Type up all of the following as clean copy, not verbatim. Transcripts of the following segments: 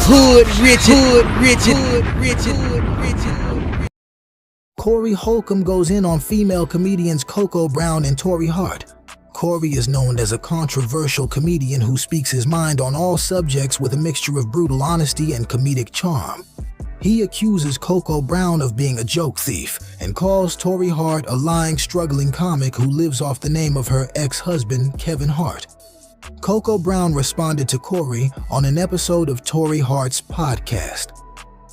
Hood Richard. Corey Holcomb goes in on female comedians Coco Brown and Torrei Hart. Corey is known as a controversial comedian who speaks his mind on all subjects with a mixture of brutal honesty and comedic charm. He accuses Coco Brown of being a joke thief and calls Torrei Hart a lying, struggling comic who lives off the name of her ex-husband, Kevin Hart. Coco Brown responded to Corey on an episode of Torrei Hart's podcast.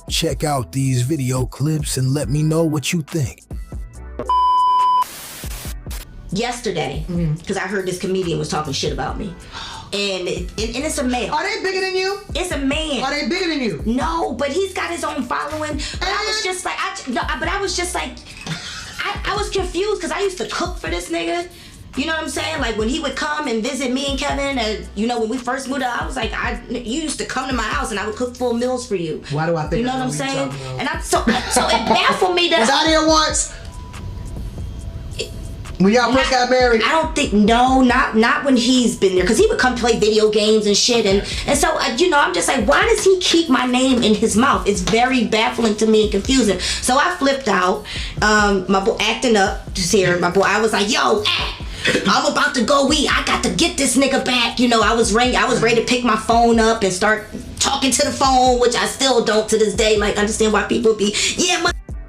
Check out these video clips and let me know what you think. Yesterday, because I heard this comedian was talking shit about me. And it's a male. Are they bigger than you? It's a man. Are they bigger than you? No, but he's got his own following. But I was just like, I was confused because I used to cook for this nigga. You know what I'm saying? Like when he would come and visit me and Kevin, and you know when we first moved out, I was like, you used to come to my house and I would cook full meals for you. Why do I think? You know what I'm saying? And so it baffled me that. Was I there once? When y'all first got married? I don't think, no, not when he's been there, because he would come play video games and shit, and so I'm just like, why does he keep my name in his mouth? It's very baffling to me and confusing. So I flipped out. My boy acting up just here. My boy, I was like, yo, I'm about to go eat. I got to get this nigga back. I was ready to pick my phone up and start talking to the phone, which I still don't to this day. Like, understand why people be,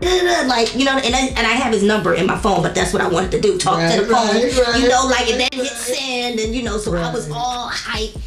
like, and I have his number in my phone, but that's what I wanted to do, talk to the phone, and then hit send, and so I was all hype.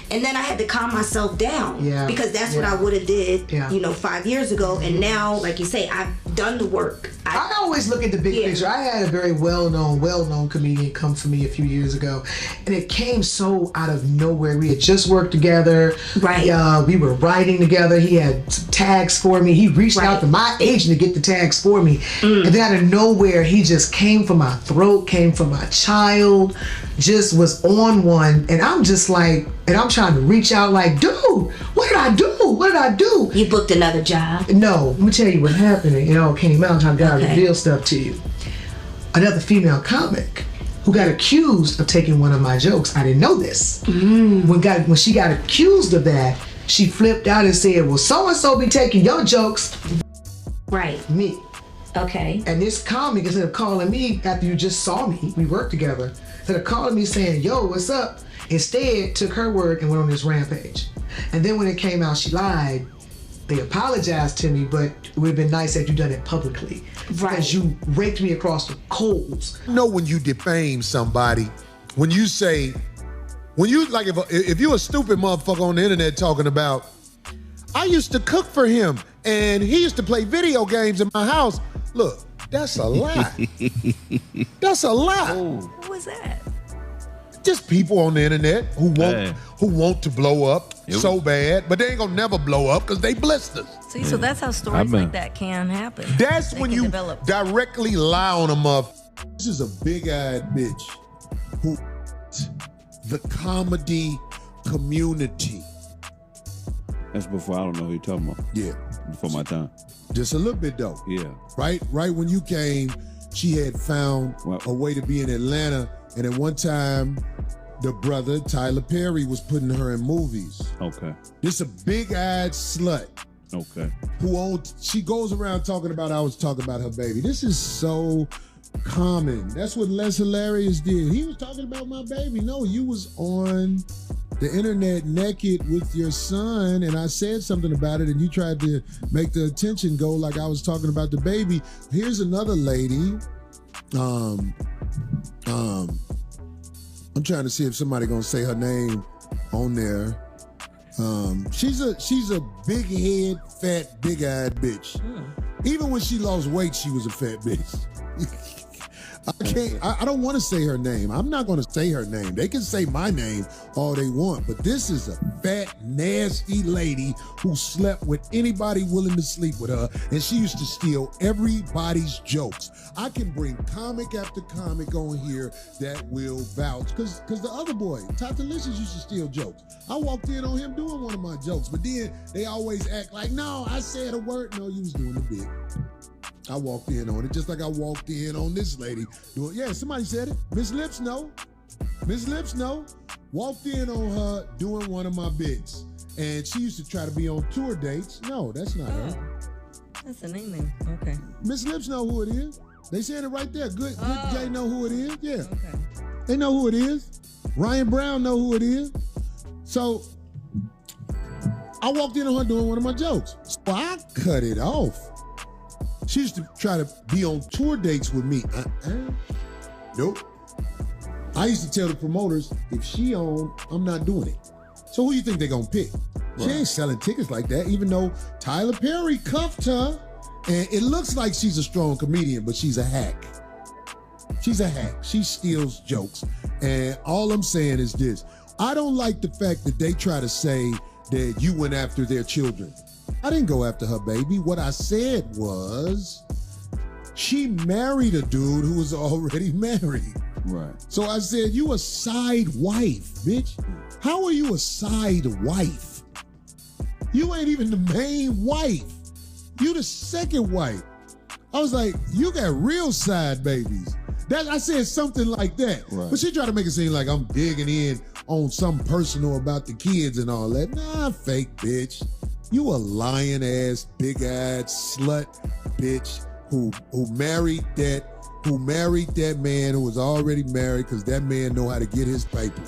And then I had to calm myself down because that's what I would have did, 5 years ago. And now, like you say, I've done the work. I always look at the big picture. I had a very well-known comedian come for me a few years ago, and it came so out of nowhere. We had just worked together. Right. We were writing together. He had some tags for me. He reached out to my agent to get the tags for me. And then out of nowhere, he just came for my throat, came for my child, just was on one. And I'm just like, and I'm trying to reach out like, dude, what did I do? What did I do? You booked another job? No, let me tell you what happened. It all came out. I'm trying to reveal stuff to you. Another female comic who got accused of taking one of my jokes. I didn't know this. When she got accused of that, she flipped out and said, well, so-and-so be taking your jokes. Right. Me. Okay. And this comic, instead of calling me after you just saw me, we worked together, instead of calling me saying, yo, what's up? Instead, took her word and went on this rampage. And then when it came out she lied, they apologized to me, but it would have been nice had you done it publicly. Right. Because you raked me across the coals. When you defame somebody, when you say, if you're a stupid motherfucker on the internet talking about, I used to cook for him and he used to play video games in my house. Look, that's a lie. That's a lie. Oh. What was that? Just people on the internet who want to blow up so bad, but they ain't gonna never blow up because they blisters. See, so that's how stories like that can happen. That's they when you develop. directly lie on a motherfucker. This is a big-eyed bitch who the comedy community. That's before I don't know who you're talking about. Yeah. Before my time. Just a little bit though. Yeah. Right when you came, she had found a way to be in Atlanta, and at one time, the brother, Tyler Perry, was putting her in movies. Okay. This a big-eyed slut. Okay. She goes around talking about, I was talking about her baby. This is so common. That's what Les Hilarious did. He was talking about my baby. No, you was on the internet naked with your son, and I said something about it, and you tried to make the attention go like I was talking about the baby. Here's another lady. I'm trying to see if somebody gonna say her name on there. She's a big head, fat, big-eyed bitch. Even when she lost weight, she was a fat bitch. I don't want to say her name. I'm not going to say her name. They can say my name all they want, but this is a fat, nasty lady who slept with anybody willing to sleep with her, and she used to steal everybody's jokes. I can bring comic after comic on here that will vouch, because the other boy, Tatalicious, used to steal jokes. I walked in on him doing one of my jokes, but then they always act like, no, I said a word. No, you was doing the bit. I walked in on it, just like I walked in on this lady doing, somebody said it. Miss Lips, no. Miss Lips know. Walked in on her doing one of my bits. And she used to try to be on tour dates. No, that's not her. That's the name. Okay. Miss Lips know who it is. They said it right there. Good Jay know who it is. Yeah. Okay. They know who it is. Ryan Brown know who it is. So I walked in on her doing one of my jokes. So I cut it off. She used to try to be on tour dates with me. Nope. I used to tell the promoters, if she on, I'm not doing it. So who you think they gonna pick? Right. She ain't selling tickets like that, even though Tyler Perry cuffed her. And it looks like she's a strong comedian, but she's a hack. She's a hack. She steals jokes. And all I'm saying is this. I don't like the fact that they try to say that you went after their children. I didn't go after her baby. What I said was she married a dude who was already married. Right. So I said, you a side wife, bitch. How are you a side wife? You ain't even the main wife. You the second wife. I was like, you got real side babies. I said something like that. Right. But she tried to make it seem like I'm digging in on something personal about the kids and all that. Nah, fake bitch. You a lying ass, big-eyed slut bitch who married that man who was already married because that man know how to get his paper.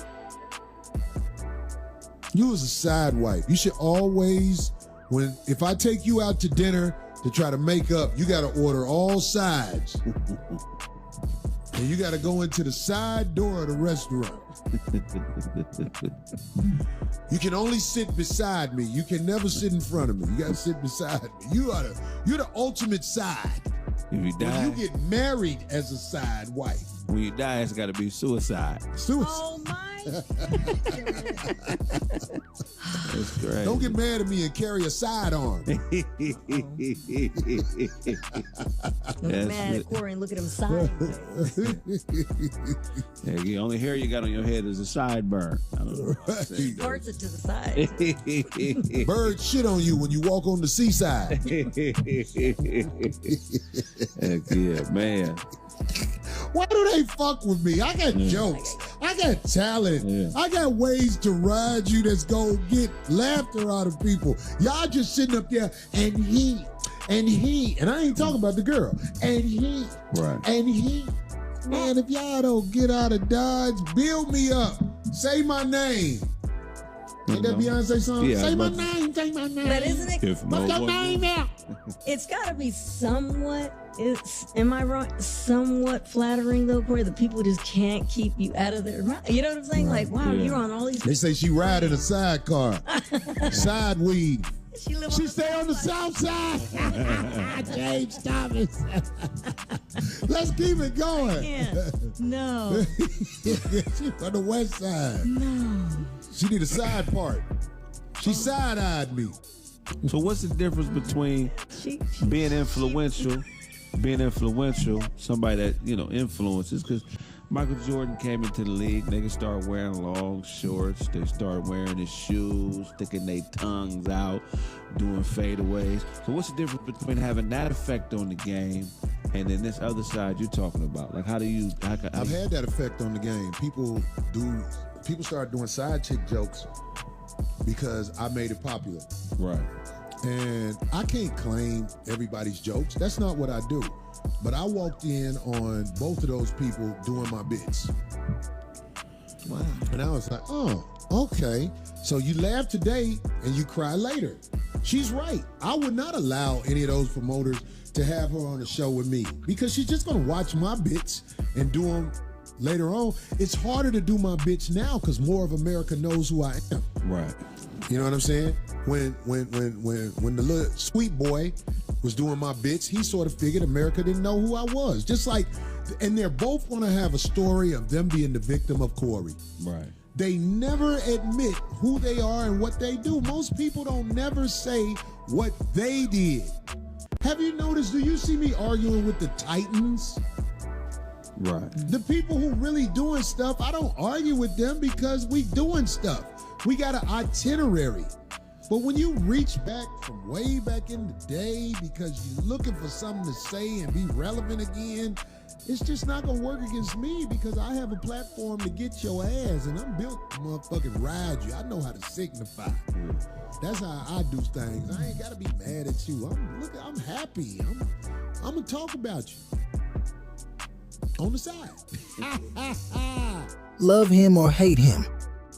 You was a side wife. You should always, if I take you out to dinner to try to make up, you got to order all sides. And you got to go into the side door of the restaurant. You can only sit beside me. You can never sit in front of me. You got to sit beside me. You're the ultimate side. If you die, when you get married as a side wife. When you die, it's got to be suicide. Suicide. Oh my. That's great. Don't get mad at me and carry a sidearm. Don't get mad at Corey and look at him sideways. Yeah, the only hair you got on your head is a sideburn. I don't know. Parts it to the side. Birds shit on you when you walk on the seaside. Heck yeah, man. Why do they fuck with me? I got jokes. I got talent. Yeah. I got ways to ride you that's gonna get laughter out of people. Y'all just sitting up there and he, and I ain't talking about the girl, and he, right. And he. Man, if y'all don't get out of Dodge, build me up. Say my name. Ain't that Beyonce song? Yeah, say my name, say my name. But isn't it? What's your name out? It's got to be somewhat, am I wrong? Somewhat flattering though, Corey. The people just can't keep you out of their mind. You know what I'm saying? Like, wow, you're on all these. They say she ride in a sidecar. Side weed. She stay on the south side. James Thomas. Let's keep it going. No. She on the west side. No. She need a side part. She side-eyed me. So what's the difference between being influential, somebody that, influences? Because Michael Jordan came into the league, niggas started wearing long shorts, they started wearing his shoes, sticking their tongues out, doing fadeaways. So what's the difference between having that effect on the game and then this other side you're talking about? Like, I've had that effect on the game. People started doing side chick jokes because I made it popular. Right. And I can't claim everybody's jokes. That's not what I do. But I walked in on both of those people doing my bits. Wow. And I was like, oh, okay. So you laugh today and you cry later. She's right. I would not allow any of those promoters to have her on the show with me because she's just going to watch my bits and do them later on. It's harder to do my bits now because more of America knows who I am. Right. You know what I'm saying? When the little sweet boy was doing my bits, he sort of figured America didn't know who I was. Just like, and they're both going to have a story of them being the victim of Corey. Right. They never admit who they are and what they do. Most people don't never say what they did. Have you noticed, do you see me arguing with the Titans? Right. The people who really doing stuff, I don't argue with them because we doing stuff. We got an itinerary. But when you reach back from way back in the day because you're looking for something to say and be relevant again, it's just not gonna work against me because I have a platform to get your ass, and I'm built to motherfucking ride you. I know how to signify. That's how I do things. I ain't gotta be mad at you. I'm happy. I'm gonna talk about you on the side. Love him or hate him,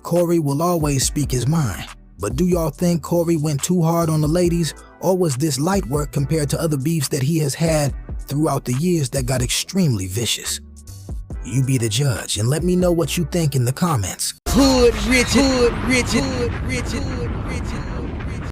Corey will always speak his mind. But do y'all think Corey went too hard on the ladies, or was this light work compared to other beefs that he has had throughout the years that got extremely vicious? You be the judge and let me know what you think in the comments. Hood Richard, Hood Richard, Hood Richard.